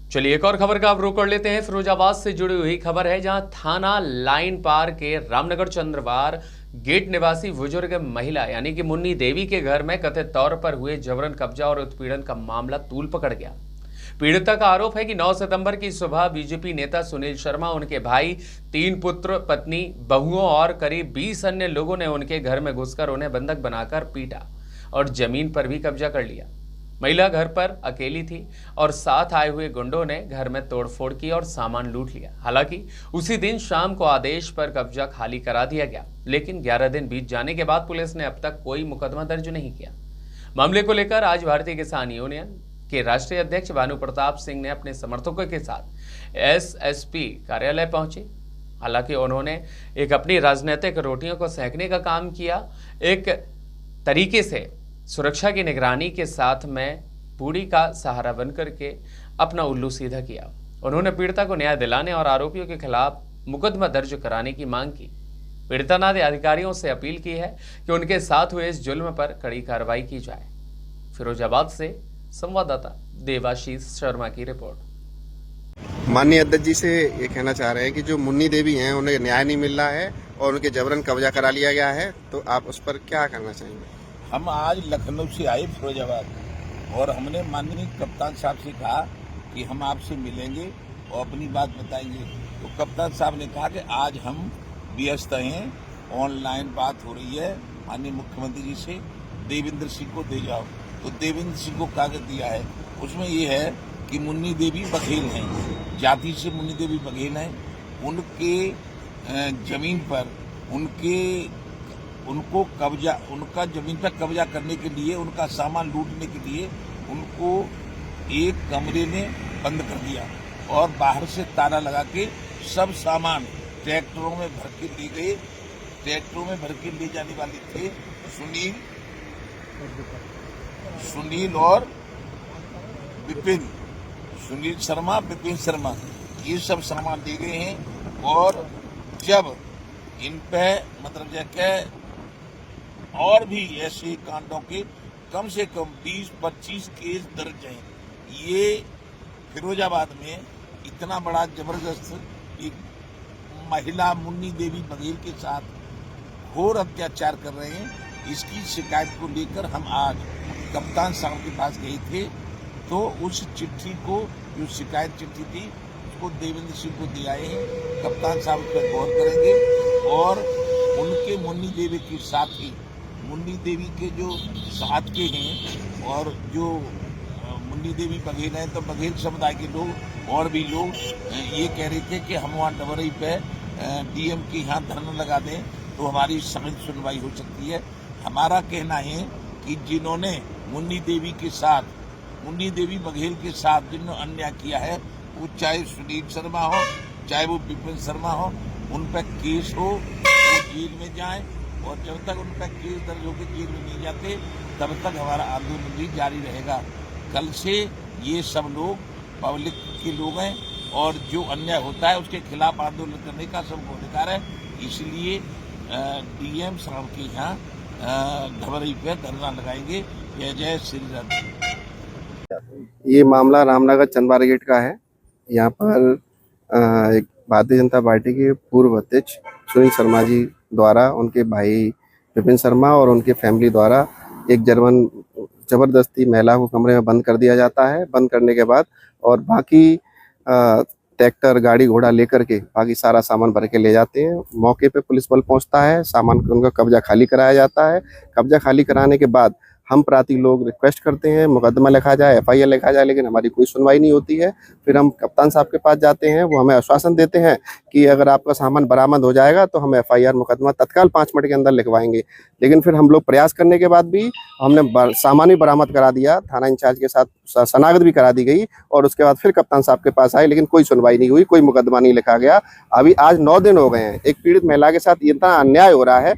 चलिए एक और खबर का आप रुख कर लेते हैं। फिरोजाबाद से जुड़ी हुई खबर है, जहां थाना लाइन पार के रामनगर चंद्रवार गेट निवासी बुजुर्ग महिला यानी कि मुन्नी देवी के घर में कथित तौर पर हुए जबरन कब्जा और उत्पीड़न का मामला तूल पकड़ गया। पीड़िता का आरोप है कि 9 सितंबर की सुबह बीजेपी नेता सुनील शर्मा, उनके भाई, 3 पुत्र, पत्नी, बहुओं और करीब 20 अन्य लोगों ने उनके घर में घुसकर उन्हें बंधक बनाकर पीटा और जमीन पर भी कब्जा कर लिया। महिला घर पर अकेली थी और साथ आए हुए गुंडों ने घर में तोड़फोड़ की और सामान लूट लिया। हालांकि उसी दिन शाम को आदेश पर कब्जा खाली करा दिया गया, लेकिन 11 दिन बीत जाने के बाद पुलिस ने अब तक कोई मुकदमा दर्ज नहीं किया। मामले को लेकर आज भारतीय किसान यूनियन के राष्ट्रीय अध्यक्ष भानु प्रताप सिंह ने अपने समर्थकों के साथ एसएसपी कार्यालय पहुंचे। हालांकि उन्होंने एक अपनी राजनीतिक रोटियों को सेंकने का काम किया। एक तरीके से सुरक्षा की निगरानी के साथ में पूरी का सहारा बनकर के अपना उल्लू सीधा किया। उन्होंने पीड़िता को न्याय दिलाने और आरोपियों के खिलाफ मुकदमा दर्ज कराने की मांग की। पीड़िता ने अधिकारियों से अपील की है कि उनके साथ हुए इस जुल्म पर कड़ी कार्रवाई की जाए। फिरोजाबाद से संवाददाता देवाशीष शर्मा की रिपोर्ट। माननीय अध्यक्ष जी से ये कहना चाह रहे हैं कि जो मुन्नी देवी हैं उन्हें न्याय नहीं मिल रहा है और उनके जबरन कब्जा करा लिया गया है, तो आप उस पर क्या करना चाहेंगे? हम आज लखनऊ से आए फिरोजाबाद और हमने माननीय कप्तान साहब से कहा कि हम आपसे मिलेंगे और अपनी बात बताएंगे। तो कप्तान साहब ने कहा कि आज हम व्यस्त हैं, ऑनलाइन बात हो रही है माननीय मुख्यमंत्री जी से, देवेंद्र सिंह को दे जाओ। तो देवेंद्र सिंह को कागज दिया है, उसमें ये है कि मुन्नी देवी बघेल हैं, जाति से मुन्नी देवी बघेल हैं। उनके जमीन पर उनको कब्जा, उनका जमीन पर कब्जा करने के लिए, उनका सामान लूटने के लिए उनको एक कमरे में बंद कर दिया और बाहर से ताला लगा के सब सामान ट्रैक्टरों में भर के ले गए। ट्रैक्टरों में भर के ले जाने वाले थे सुनील और विपिन, सुनील शर्मा, विपिन शर्मा, ये सब सामान ले गए हैं। और जब इन पे मतलब जैसे और भी ऐसे कांडों के कम से कम 20-25 केस दर्ज हैं। ये फिरोजाबाद में इतना बड़ा जबरदस्त एक महिला मुन्नी देवी बघेल के साथ घोर अत्याचार कर रहे हैं, इसकी शिकायत को लेकर हम आज कप्तान साहब के पास गए थे। तो उस चिट्ठी को, जो शिकायत चिट्ठी थी, उसको देवेंद्र सिंह को दे आए हैं। कप्तान साहब उस पर गौर करेंगे और उनके मुन्नी देवी के साथ ही, मुन्नी देवी के जो साथ के हैं और जो मुन्नी देवी बघेल हैं, तो बघेल समुदाय के लोग और भी लोग ये कह रहे थे कि हम वहाँ डबरई पे डीएम के यहाँ धरना लगा दें तो हमारी सख्त सुनवाई हो सकती है। हमारा कहना है कि जिन्होंने मुन्नी देवी के साथ, मुन्नी देवी बघेल के साथ जिन्होंने अन्याय किया है, वो चाहे सुनील शर्मा हो, चाहे वो विपिन शर्मा हो, उन पर केस हो, वो जेल में जाएं। और जब तक उन पर केस दर्ज होकर जेल में नहीं जाते, तब तक हमारा आंदोलन भी जारी रहेगा। कल से ये सब लोग पब्लिक के लोग हैं और जो अन्याय होता है उसके खिलाफ आंदोलन करने का सबको अधिकार है। इसलिए डीएम साहब के यहाँ ढबरई पे धरना लगाएंगे। जय जय श्री राम। ये मामला रामनगर चंद्रवार गेट का है। यहाँ पर एक भारतीय जनता पार्टी के पूर्व अध्यक्ष सुनील शर्मा जी द्वारा उनके भाई विपिन शर्मा और उनके फैमिली द्वारा एक जबरदस्ती महिला को कमरे में बंद कर दिया जाता है। बंद करने के बाद और बाकी ट्रैक्टर, गाड़ी घोड़ा लेकर के बाकी सारा सामान भर के ले जाते हैं। मौके पे पुलिस बल पहुंचता है, सामान उनका कब्जा खाली कराया जाता है। कब्जा खाली कराने के बाद हम प्रांतीय लोग रिक्वेस्ट करते हैं मुकदमा लिखा जाए, एफआईआर लिखा जाए, लेकिन हमारी कोई सुनवाई नहीं होती है। फिर हम कप्तान साहब के पास जाते हैं, वो हमें आश्वासन देते हैं कि अगर आपका सामान बरामद हो जाएगा तो हम एफआईआर मुकदमा तत्काल 5 मिनट के अंदर लिखवाएंगे। लेकिन फिर हम लोग प्रयास करने के बाद भी हमने सामान भी बरामद करा दिया, थाना इंचार्ज के साथ शनाख्त भी करा दी गई और उसके बाद फिर कप्तान साहब के पास आए, लेकिन कोई सुनवाई नहीं हुई, कोई मुकदमा नहीं लिखा गया। अभी आज 9 दिन हो गए हैं। एक पीड़ित महिला के साथ इतना अन्याय हो रहा है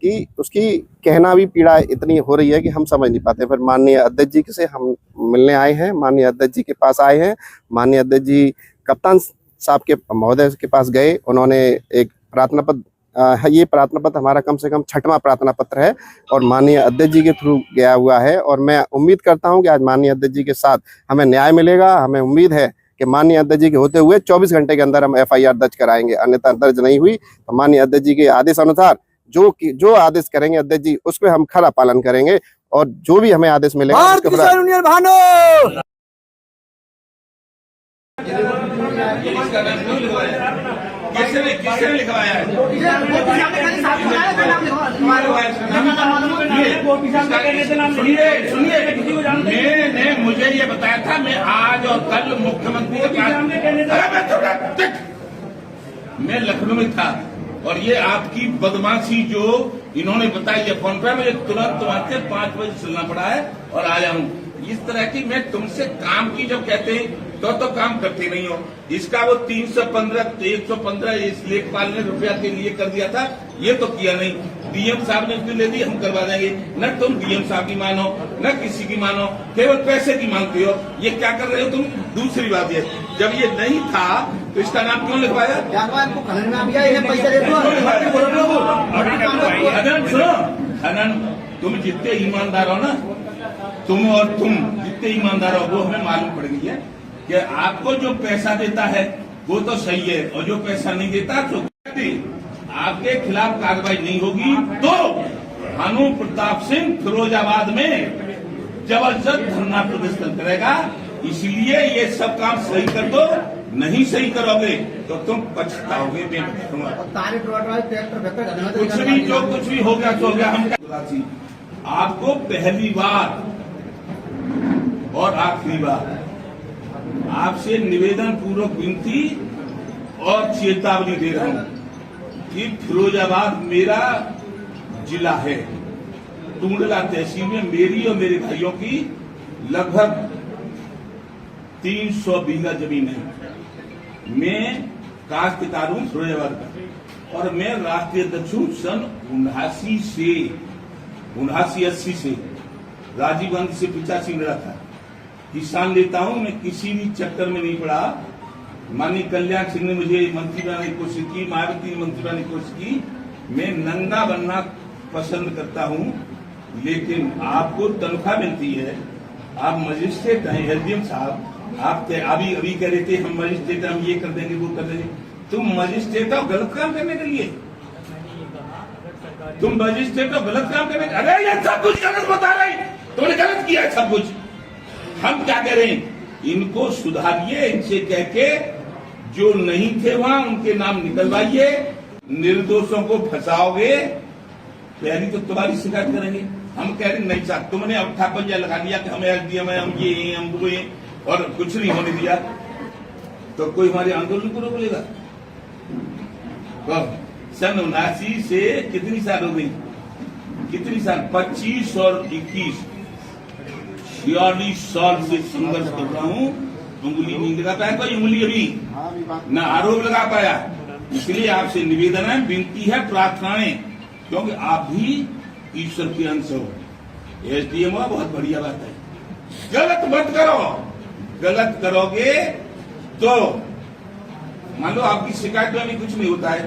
कि उसकी कहना भी पीड़ा इतनी हो रही है कि हम समझ नहीं पाते। फिर माननीय अध्यक्ष जी से हम मिलने आए हैं, माननीय अध्यक्ष जी के पास आए हैं। माननीय अध्यक्ष जी कप्तान साहब के महोदय के पास गए, उन्होंने एक प्रार्थना पत्र, ये प्रार्थना पत्र हमारा कम से कम 6वां प्रार्थना पत्र है और माननीय अध्यक्ष जी के थ्रू गया हुआ है। और मैं उम्मीद करता हूं कि आज माननीय अध्यक्ष जी के साथ हमें न्याय मिलेगा। हमें उम्मीद है कि माननीय अध्यक्ष जी के होते हुए 24 घंटे के अंदर हम FIR दर्ज कराएंगे, अन्यथा दर्ज नहीं हुई तो माननीय अध्यक्ष जी के आदेश अनुसार जो आदेश करेंगे अध्यक्ष जी उस पर हम खरा पालन करेंगे और जो भी हमें आदेश मिलेगा भारत किसान यूनियन भानो किसने लिखवाया है? सुनिए, मुझे ये बताया था मैं आज और कल मुख्यमंत्री के पास मैं लखनऊ में था और ये आपकी बदमाशी जो इन्होंने बताई है फोन पे, मुझे तुरंत आके 5 बजे चलना पड़ा है और आया हूँ। इस तरह की मैं तुमसे काम की जब कहते हैं तो काम करते नहीं हो। इसका वो 115 इस लेखपाल ने रुपया के लिए कर दिया था, ये तो किया नहीं। DM साहब ने उसकी ले दी, हम करवा देंगे। न तुम DM साहब की मानो न किसी की मानो, केवल पैसे की मांगते हो। ये क्या कर रहे हो तुम? दूसरी बात ये, जब ये नहीं था तो इसका नाम क्यों लिखवाया? खनन, तुम जितने ईमानदार हो ना, तुम जितने ईमानदार हो वो हमें मालूम पड़ गई है कि आपको जो पैसा देता है वो तो सही है और जो पैसा नहीं देता तो आपके खिलाफ कार्रवाई नहीं होगी। तो भानु प्रताप सिंह फिरोजाबाद में जबरदस्त धरना प्रदर्शन करेगा। इसलिए ये सब काम सही कर दो, नहीं सही करोगे तो तुम पछताओगे। कुछ भी हो गया तो हो गया। हम आपको पहली बार और आखिरी बार आपसे निवेदन पूर्वक विनती और चेतावनी दे रहा हूं कि फिरोजाबाद मेरा जिला है। टूंडला तहसील में मेरी और मेरे भाइयों की लगभग 300 बीघा जमीन है। मैं काश्तकार हूं फिरोजाबाद का और मैं राष्ट्रीय अध्यक्ष हूं सन 79-80 से। राजीव गांधी से 85 में था। किसान नेता हूं, मैं किसी भी चक्कर में नहीं पड़ा। माननीय कल्याण सिंह ने मुझे मंत्री बनाने की कोशिश की, मायावती ने मंत्री बनाने की कोशिश की। मैं नंगा बनना पसंद करता हूं, लेकिन आपको तनख्वाह मिलती है। आप मजिस्ट्रेट हैं, SDM साहब, आप अभी कह रहे थे हम मजिस्ट्रेट, हम ये कर देंगे वो कर देंगे। तुम मजिस्ट्रेट हो गलत काम करने के लिए, तुम मजिस्ट्रेट हो गलत काम करने। अरे ये सब कुछ गलत बता रहे, तुमने गलत किया सब कुछ। हम क्या करें? इनको सुधारिए, इनसे कह के जो नहीं थे वहां उनके नाम निकलवाइए। निर्दोषों को फंसाओगे, पहली तो तुम्हारी शिकायत करेंगे। हम कह रहे नहीं साहब, तुमने अट्ठा पंजा लगा लिया कि हम SDM है, हम ये हैं, हम वो हैं और कुछ नहीं होने दिया, तो कोई हमारे आंदोलन को रोक लेगा? सन 79 से कितनी साल हो गई? कितनी साल? 25 और 21, 46 साल से संघर्ष कर रहा हूं। उंगली नहीं लगा पाया, कोई उंगली अभी न आरोप लगा पाया। इसलिए आपसे निवेदन है, विनती है, प्रार्थनाएं, क्योंकि आप भी ईश्वर के अंश हो। SDM बहुत बढ़िया बात है। गलत मत करो, गलत करोगे तो मान लो आपकी शिकायत में भी कुछ नहीं होता है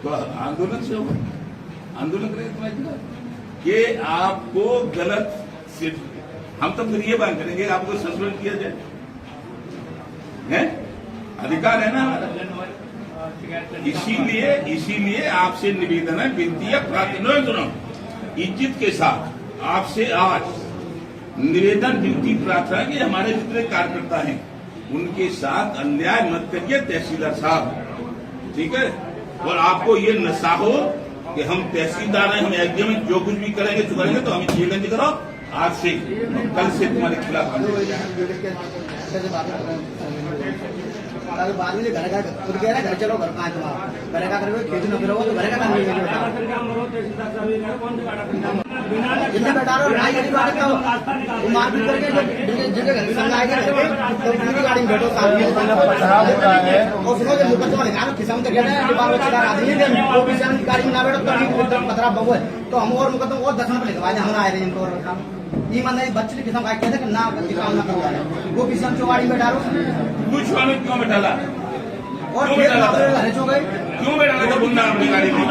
तो आंदोलन से होगा। आंदोलन करेंगे कि आपको गलत सिर्फ हम तो फिर ये बात करेंगे आपको सस्पेंड किया जाए, है अधिकार है ना हमारा। इसीलिए आपसे निवेदन है, विनती है, प्रार्थना। सुनो, इज्जत के साथ आपसे आज निवेदन, विनती, प्रार्थना कि हमारे जितने कार्यकर्ता हैं उनके साथ अन्याय मत करिए तहसीलदार साहब, ठीक है? और आपको ये नशा हो कि हम तहसीलदार हैं, हम SDM में जो कुछ भी करेंगे तो करेंगे, तो हमें चेलेंज करो आज से, कल से तुम्हारे खिलाफ बाद में घर का खुद कह रहा घर चलो, घर कहाँ तुम्हारा घर का करोगे, खेती न करोगे तो घर का काम नहीं करोगे। बैठा रहो मारपीट करके जिनके घर संगाएंगे तो पूरी गाड़ी में बैठो साथ में और सुनो जो मुकदमा लिखा किसान तो कहते हैं बाल बच्चे आदमी वो किसान की गाड़ी में ना बैठो तो खतरा बहु है तो हम और मुकदमा और 10 पे लिखवाए हम आए रहे इनको ये मतलब बच्चे किसान का कहते हैं ना काम ना करवा वो किसान चौगाड़ी में डालो कुछ क्यों बैठाला और क्यों बैठाला था गुंडा अपनी गाड़ी में?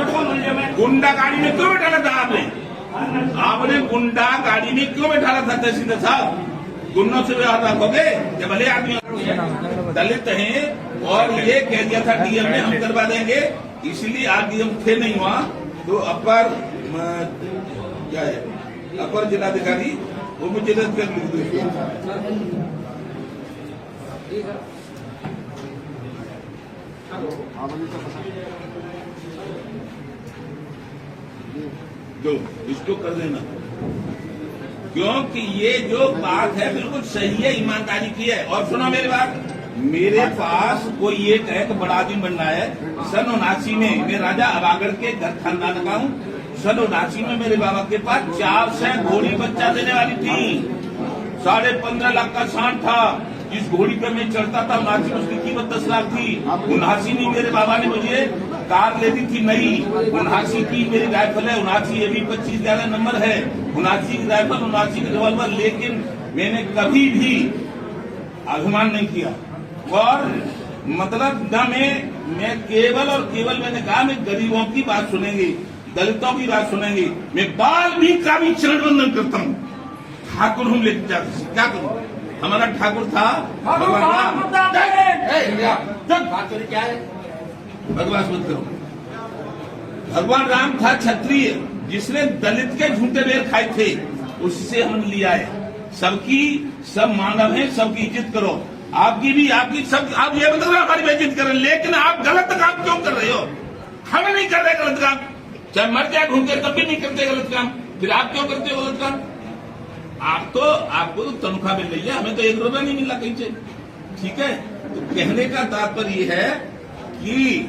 गुंडा गाड़ी में क्यों बैठाला था आपने? गुंडा गाड़ी में क्यों बैठाला था तहसीलदार साहब? गुंडों से व्यवहार रखोगे जब भले आदमी दलित हैं और ये कह दिया था डीएम ने हम करवा देंगे, इसलिए आज डीएम थे नहीं वहाँ, तो अपर क्या है अपर जिलाधिकारी वो मुझे रद्द कर लिख दो, इसको कर देना, क्योंकि ये जो बात है बिल्कुल सही है, ईमानदारी की है। और सुनो मेरी बात, मेरे पास कोई ये कहे कि बड़ा आदमी बनना है। सन 79 में मैं राजा अबागढ़ के घर खानदान का हूँ। सन 79 में मेरे बाबा के पास 400 घोड़ी बच्चा देने वाली थी, 15.5 लाख का सांड था। जिस घोड़ी पे मैं चढ़ता था 79 में उसकी कीमत 10 लाख थी। 79 में मेरे बाबा ने मुझे कार ले दी थी नई, 79 की मेरी राइफल है, 79 ये भी 2511 नंबर है, 79 की राइफल, 79 की रिवॉल्वर। लेकिन मैंने कभी भी अभिमान नहीं किया और मतलब न मैं केवल और केवल मैंने कहा मैं गरीबों की बात सुनेंगे, दलितों की बात सुनेंगे। मैं वाल्मीकि का भी चरण वंदन करता हूँ। ठाकुर हूँ लेकिन क्या करूँ, हमारा ठाकुर था भगवान। क्या है बकवास मत करो। भगवान राम था क्षत्रिय, जिसने दलित के झूठे बेर खाए थे, उससे हमने लिया है। सबकी सब मानव है, सबकी इज्जत करो। आपकी भी आपकी सब, आप ये मतलब हमारी बेइज्जत करें, लेकिन आप गलत काम क्यों कर रहे हो? हम नहीं कर रहे गलत काम, चाहे मर जाए घूम के तब भी नहीं करते गलत काम, फिर आप क्यों करते हो गलत काम? आपको तो तनख्वाह मिल रही है, हमें तो 1 रुपया नहीं मिला कहीं से, ठीक है। तो कहने का तात्पर्य ये है कि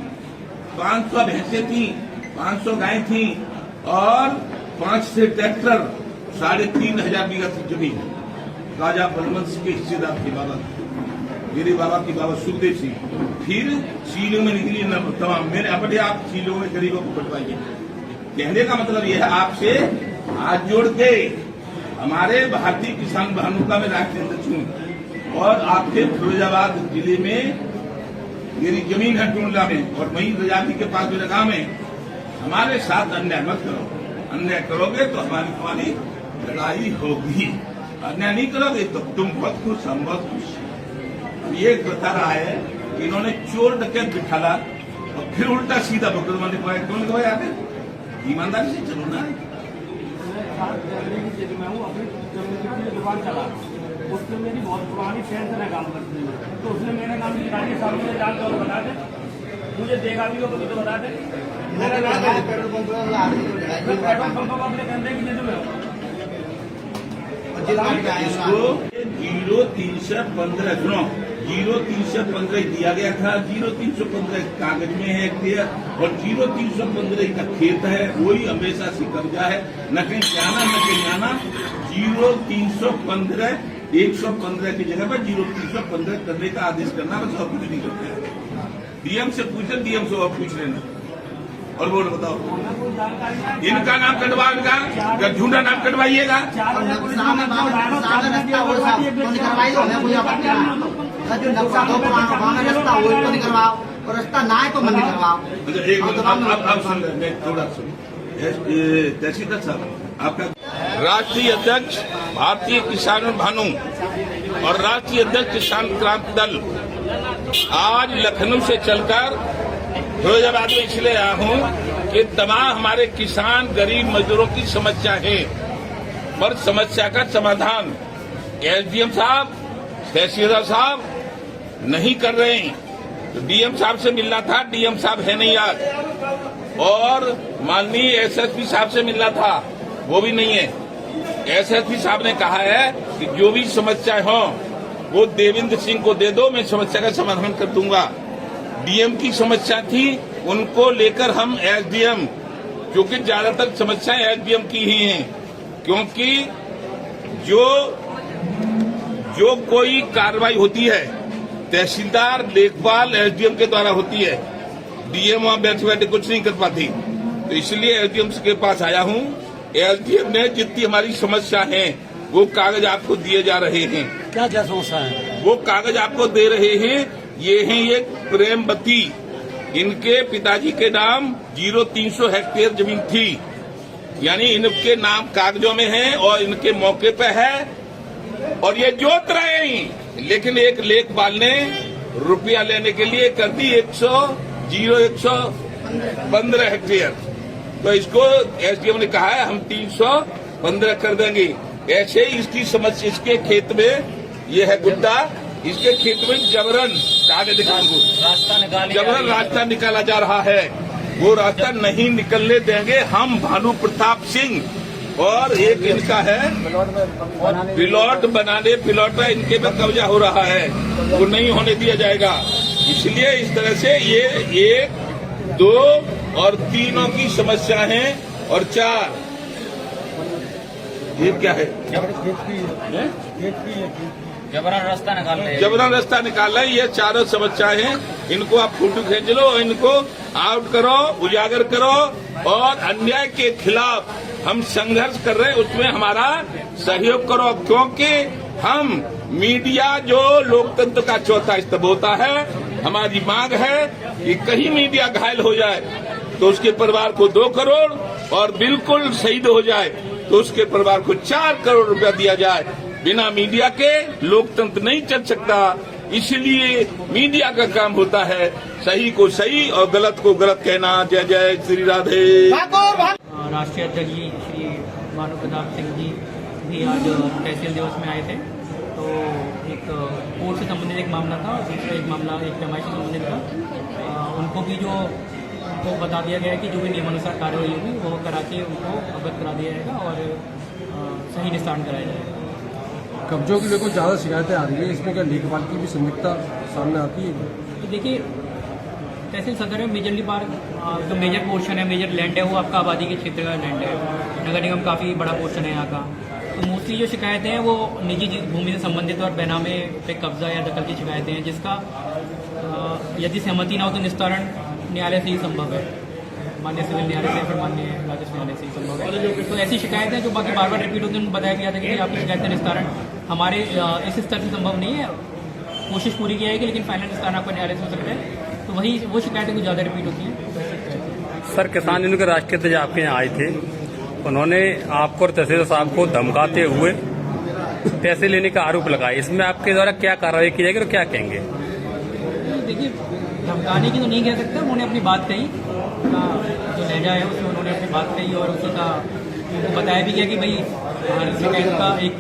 500 भैंसें थी, 500 गाय थी और 5 से ट्रैक्टर, 3,500 बीघा की जमीन राजा बलवंश के हिस्सेदार थे बाबा, मेरे बाबा की बाबा सुखदेव सिंह। फिर सीलों में निकली तमाम मेरे अपने आप सीलों में गरीबों को बंटवाइए। कहने का मतलब यह है आपसे हाथ जोड़ के हमारे भारतीय किसान बहनों का मैं राष्ट्रीय अध्यक्ष हूँ और आपके फिरोजाबाद जिले में मेरी जमीन है टूंडला में और वहीं रजादी के पास मेरा गांव है। हमारे साथ अन्याय मत करो, अन्याय करोगे तो हमारी लड़ाई होगी, अन्याय नहीं करोगे तो तुम बहुत खुश, हम बहुत खुश। ये बता रहा है कि इन्होंने चोर डकैत बिठाला और फिर उल्टा सीधा भगवान ने कहा क्यों नहीं आगे, ईमानदारी से चलो ना। मैं हूँ अपनी दुकान चला, उसमें मेरी बहुत पुरानी फ्रेंड से मैं काम करती हूँ, तो उसने मेरा नाम लिखा के सामने जान तो बता दे, मुझे देखा भी हो कभी तो बता दे। मेरा नाम पेट्रोल पंप अपने कंधे की जेब में इसको 0315 सुनो 0315 दिया गया था, 0315 कागज में है क्लियर, और 0315 का खेत है, वही हमेशा से कब्जा है, न कहीं जाना न कहीं आना। 0315 115 की जगह पर 0315 करने का आदेश करना, बस और कुछ नहीं करते। डीएम से पूछे, डीएम से और पूछ लेना। और बोल बताओ, इनका नाम कटवाएगा, झूठा नाम कटवाइएगा। और रास्ता ना है तो मन करवाओ। अब सुन ले, थोड़ा सुन। तहसीलदार साहब, आपका राष्ट्रीय अध्यक्ष भारतीय किसान भानु और राष्ट्रीय अध्यक्ष किसान क्रांति दल आज लखनऊ से चलकर फिरोजाबाद में इसलिए आया हूँ कि तमाम हमारे किसान गरीब मजदूरों की समस्या है, पर समस्या का समाधान एसडीएम साहब, तहसीलदार साहब नहीं कर रहे हैं। तो डीएम साहब से मिलना था, डीएम साहब है नहीं आज, और माननीय एसएसपी साहब से मिलना था, वो भी नहीं है। एसएसपी साहब ने कहा है कि जो भी समस्या हो वो देवेंद्र सिंह को दे दो, मैं समस्या का समाधान कर दूंगा। डीएम की समस्या थी, उनको लेकर हम एसडीएम, क्योंकि ज्यादातर समस्याएं एसडीएम की ही हैं, क्योंकि जो कोई कार्रवाई होती है तहसीलदार, लेखपाल एसडीएम के द्वारा होती है, डीएम वहां बैठे बैठे कुछ नहीं कर पाती। तो इसलिए एसडीएम के पास आया हूं। एसडीएम ने जितनी हमारी समस्या है वो कागज आपको दिए जा रहे हैं। क्या क्या समस्या है? वो कागज आपको दे रहे हैं। ये है एक प्रेमवती, इनके पिताजी के नाम 0300 हेक्टेयर जमीन थी, यानी इनके नाम कागजों में है और इनके मौके पे है और ये जोत रहे ही, लेकिन एक लेखपाल ने रुपया लेने के लिए कर दी 115 हेक्टेयर। तो इसको एसडीएम ने कहा है हम 315 कर देंगे। ऐसे ही इसकी समस्या, इसके खेत में ये है गुड्डा, इसके खेत में जबरन जबरन रास्ता निकाला जा रहा है। वो रास्ता नहीं निकलने देंगे हम। भानु प्रताप सिंह और एक इनका है प्लॉट में इनके में कब्जा हो रहा है, वो नहीं होने दिया जाएगा। इसलिए इस तरह से ये 1, 2 और 3 की समस्या है। और 4 ये क्या है? जबरन रास्ता निकाल रहे हैं। जबरन रास्ता निकाल रहे हैं। ये चारों समस्याएं हैं, इनको आप फोटो खींच लो, इनको आउट करो, उजागर करो। और अन्याय के खिलाफ हम संघर्ष कर रहे हैं, उसमें हमारा सहयोग करो, क्योंकि हम मीडिया जो लोकतंत्र का चौथा स्तंभ होता है, हमारी मांग है कि कहीं मीडिया घायल हो जाए तो उसके परिवार को 2 करोड़ और बिल्कुल शहीद हो जाए तो उसके परिवार को 4 करोड़ रुपया दिया जाए। बिना मीडिया के लोकतंत्र नहीं चल सकता। इसलिए मीडिया का काम होता है सही को सही और गलत को गलत कहना। जय जय श्री राधे। राष्ट्रीय अध्यक्ष जी श्री भानु प्रताप सिंह जी भी आज तहसील दिवस में आए थे। तो एक कोर्ट से संबंधित एक मामला था, दूसरा एक मामला एक पैमाइश से संबंधित था। उनको भी उनको बता दिया गया है कि जो भी नियमानुसार कार्रवाई होगी वो करा के उनको अवगत करा दिया जाएगा और सही निस्तारण कराया जाएगा। कब्जों के लेकर ज़्यादा शिकायतें आ रही है, इसमें क्या लेखपाल की भी संयुक्ता सामने आती है? तो देखिए, तहसील सदर में मेजरली पार्क जो मेजर पोर्शन है, मेजर लैंड है, वो आपका आबादी के क्षेत्र का लैंड है। नगर निगम काफ़ी बड़ा पोर्शन है यहाँ का। तो मोस्टली जो शिकायतें हैं वो निजी भूमि से संबंधित और बेनामे पे कब्जा या दखल की शिकायतें हैं, जिसका यदि सहमति ना हो तो निस्तारण न्यायालय से ही संभव है, माननीय सिविल न्यायालय से, फिर माननीय राजस्व न्यायालय से ही संभव है। तो ऐसी शिकायतें जो बाकी बार बार रिपीट होती है, उनको बताया गया था कि आपकी शिकायतें निस्तारण हमारे इस स्तर से संभव नहीं है, कोशिश पूरी की जाएगी, लेकिन फाइनल निस्तारण आपका न्यायालय से हो सकता है। तो वही वो शिकायतें कुछ ज़्यादा रिपीट होती हैं। सर, किसान यूनियन के राष्ट्रीय अध्यक्ष आपके यहाँ आए थे, उन्होंने आपको और तहसीलदार साहब को धमकाते हुए पैसे लेने का आरोप लगाया। इसमें आपके द्वारा क्या कार्रवाई की जाएगी और क्या कहेंगे? देखिए, धमकाने की तो नहीं कह सकता, उन्होंने अपनी बात कही, जो लहजा है उसमें उन्होंने अपनी बात कही और उसी का उनको बताया भी गया कि भाई हर शिकायत का एक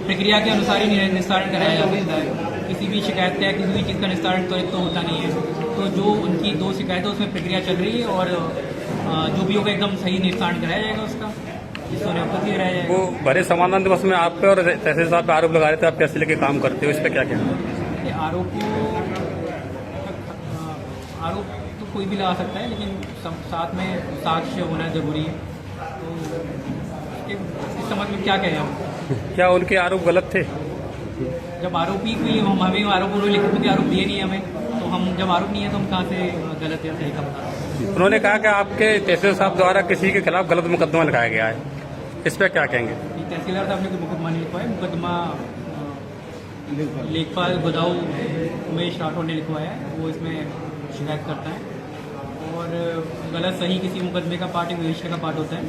प्रक्रिया के अनुसार ही निस्तारण कराया जा सकता है। किसी भी शिकायत का किसी भी चीज़ का निस्तारण त्वरित तो होता नहीं है। तो जो उनकी 2 शिकायतें उसमें प्रक्रिया चल रही है और जो भी होगा एकदम सही निस्तारण कराया जाएगा उसका, जिसको अवगत किया जाएगा। वो भरे समाधान दिवस में आप पे और तहसील साहब पे आरोप लगा रहे थे, आप पैसे लेके काम करते हो, इस पर क्या कहना? आरोप तो कोई भी लगा सकता है, लेकिन साथ में साक्ष्य होना जरूरी है। तो इस समझ में क्या कहें हम? क्या उनके आरोप गलत थे? जब आरोपी कोई हमें आरोप उन्होंने लिखित में आरोप दिए नहीं हमें, तो हम जब आरोप नहीं है तो हम कहाँ से गलत या सही का बता? उन्होंने कहा कि आपके तहसील साहब द्वारा किसी के खिलाफ गलत मुकदमा लगाया गया है, इस पर क्या कहेंगे? तहसीलदार साहब ने कोई मुकदमा नहीं लिखवाया, मुकदमा लेखपाल गोदाऊ उमेश राठौर ने लिखवाया है, वो इसमें शिकायत करता है। और गलत सही किसी मुकदमे का पार्ट विवेचना का पार्ट होता है,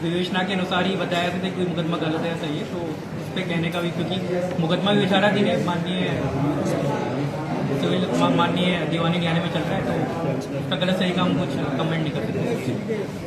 विवेचना के अनुसार ही बताया जाता है कि कोई मुकदमा गलत है या सही है। तो इस पर कहने का भी, क्योंकि मुकदमा भी विचाराधीन है, माननीय दीवानी न्यायालय में चल रहा है, तो उसका गलत सही का हम कुछ कमेंट नहीं कर सकते।